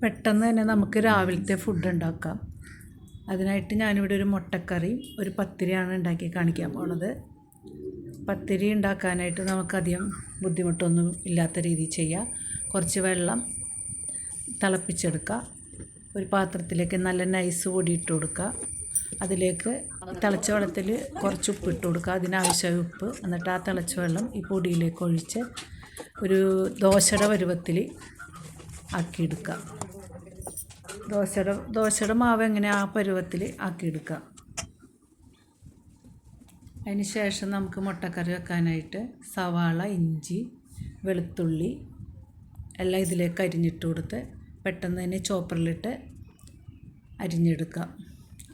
പെട്ടെന്ന് തന്നെ നമുക്ക് രാവിലത്തെ ഫുഡ് ഉണ്ടാക്കാം. അതിനായിട്ട് ഞാനിവിടെ ഒരു മുട്ടക്കറി ഒരു പത്തിരിയാണ് ഉണ്ടാക്കി കാണിക്കാൻ പോണത്. പത്തിരി ഉണ്ടാക്കാനായിട്ട് നമുക്കധികം ബുദ്ധിമുട്ടൊന്നും ഇല്ലാത്ത രീതിയിൽ ചെയ്യാം. കുറച്ച് വെള്ളം തിളപ്പിച്ചെടുക്കുക. ഒരു പാത്രത്തിലേക്ക് നല്ല നൈസ് പൊടി ഇട്ട് കൊടുക്കുക. അതിലേക്ക് തിളച്ച വെള്ളത്തിൽ കുറച്ച് ഉപ്പ് ഇട്ട് കൊടുക്കുക, അതിനാവശ്യമായ ഉപ്പ്. എന്നിട്ട് ആ തിളച്ച വെള്ളം ഈ പൊടിയിലേക്ക് ഒഴിച്ച് ഒരു ദോശയുടെ പരുവത്തിൽ ആക്കിയെടുക്കുക. ദോശയുടെ മാവ് എങ്ങനെ ആ പരുവത്തിൽ ആക്കിയെടുക്കുക. അതിന് ശേഷം നമുക്ക് മുട്ടക്കറി വെക്കാനായിട്ട് സവാള, ഇഞ്ചി, വെളുത്തുള്ളി എല്ലാം ഇതിലേക്ക് അരിഞ്ഞിട്ട് കൊടുത്ത് പെട്ടെന്ന് തന്നെ ചോപ്പറിലിട്ട് അരിഞ്ഞെടുക്കാം.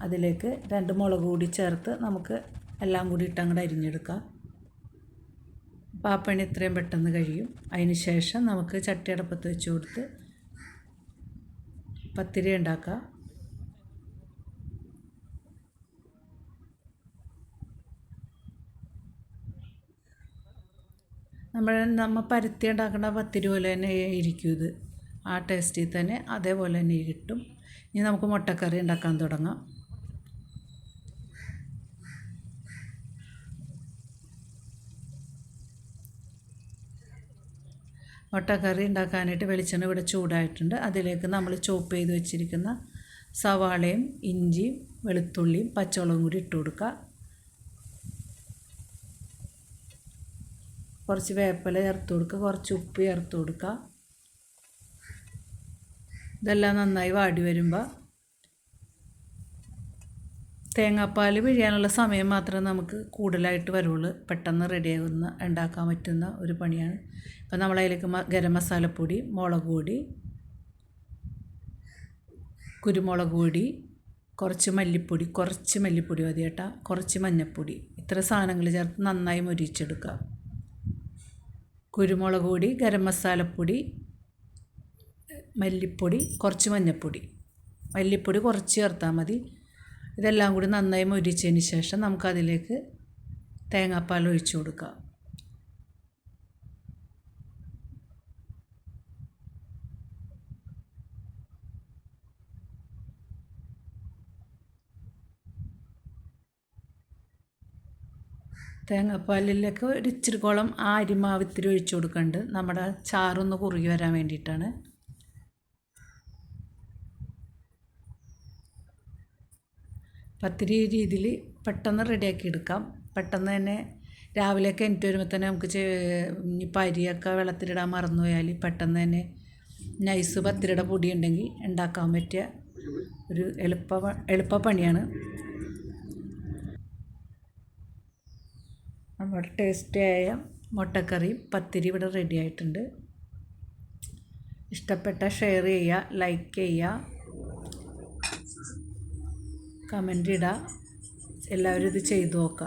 അതിലേക്ക് 2 മുളക് കൂടി ചേർത്ത് നമുക്ക് എല്ലാം കൂടി ഇട്ട് അങ്ങോട്ട് അരിഞ്ഞെടുക്കാം. അപ്പോൾ ആ പണി ഇത്രയും പെട്ടെന്ന് കഴിയും. അതിന് ശേഷം നമുക്ക് ചട്ടി അടപ്പത്ത് വെച്ച് കൊടുത്ത് പത്തിരി ഉണ്ടാക്കാം. നമ്മൾ പരത്തി ഉണ്ടാക്കുന്ന പത്തിരി പോലെ തന്നെ ഇരിക്കും ഇത്. ആ ടേസ്റ്റിൽ തന്നെ അതേപോലെ തന്നെ കിട്ടും. ഇനി നമുക്ക് മുട്ടക്കറി ഉണ്ടാക്കാൻ തുടങ്ങാം. മുട്ടക്കറി ഉണ്ടാക്കാനായിട്ട് വെളിച്ചെണ്ണ ഇവിടെ ചൂടായിട്ടുണ്ട്. അതിലേക്ക് നമ്മൾ ചോപ്പ് ചെയ്ത് വെച്ചിരിക്കുന്ന സവാളയും ഇഞ്ചിയും വെളുത്തുള്ളിയും പച്ചമുളകും കൂടി ഇട്ട് കൊടുക്കുക. കുറച്ച് വേപ്പില ചേർത്ത് കൊടുക്കുക, കുറച്ച് ഉപ്പ് ചേർത്ത് കൊടുക്കുക. ഇതെല്ലാം നന്നായി വാടി വരുമ്പോൾ തേങ്ങാപ്പാൽ പിഴിയാനുള്ള സമയം മാത്രമേ നമുക്ക് കൂടുതലായിട്ട് വരുള്ളൂ. പെട്ടെന്ന് റെഡിയാകുന്ന ഉണ്ടാക്കാൻ പറ്റുന്ന ഒരു പണിയാണ്. അപ്പോൾ നമ്മളതിലേക്ക് ഗരം മസാലപ്പൊടി, മുളക് പൊടി, കുരുമുളക് പൊടി, കുറച്ച് മല്ലിപ്പൊടി മതി കേട്ടോ, കുറച്ച് മഞ്ഞൾപ്പൊടി, ഇത്ര സാധനങ്ങൾ ചേർത്ത് നന്നായി മൊരിച്ചെടുക്കുക. കുരുമുളക് പൊടി, ഗരം മസാലപ്പൊടി, മല്ലിപ്പൊടി, കുറച്ച് മല്ലിപ്പൊടി കുറച്ച് ചേർത്താൽ മതി. ഇതെല്ലാം കൂടി നന്നായി മൊരിച്ചതിന് ശേഷം നമുക്കതിലേക്ക് തേങ്ങാപ്പാൽ ഒഴിച്ചു കൊടുക്കാം. തേങ്ങാപ്പാലിലേക്ക് ഒരു ഇച്ചിരിക്കോളം ആ അരിമാവ് ഇത്തിരി ഒഴിച്ചു കൊടുക്കുന്നുണ്ട്. നമ്മുടെ ചാറൊന്ന് കുറുകി വരാൻ വേണ്ടിയിട്ടാണ്. പത്തിരി രീതിയിൽ പെട്ടെന്ന് റെഡിയാക്കി എടുക്കാം. പെട്ടെന്ന് തന്നെ രാവിലെയൊക്കെ എനിക്ക് വരുമ്പോൾ തന്നെ നമുക്ക് ഇപ്പം അരിയൊക്കെ വെള്ളത്തിലിടാൻ മറന്നു പോയാൽ പെട്ടെന്ന് തന്നെ നൈസ് പത്തിരിയുടെ പൊടി ഉണ്ടെങ്കിൽ ഉണ്ടാക്കാൻ പറ്റിയ ഒരു എളുപ്പപ്പണിയാണ്. നമ്മുടെ ടേസ്റ്റിയായ മുട്ടക്കറിയും പത്തിരി ഇവിടെ റെഡി ആയിട്ടുണ്ട്. ഇഷ്ടപ്പെട്ട ഷെയർ ചെയ്യുക, ലൈക്ക് ചെയ്യുക, കമൻ്റ് ഇടുക. എല്ലാവരും ഇത് ചെയ്തു നോക്കുക.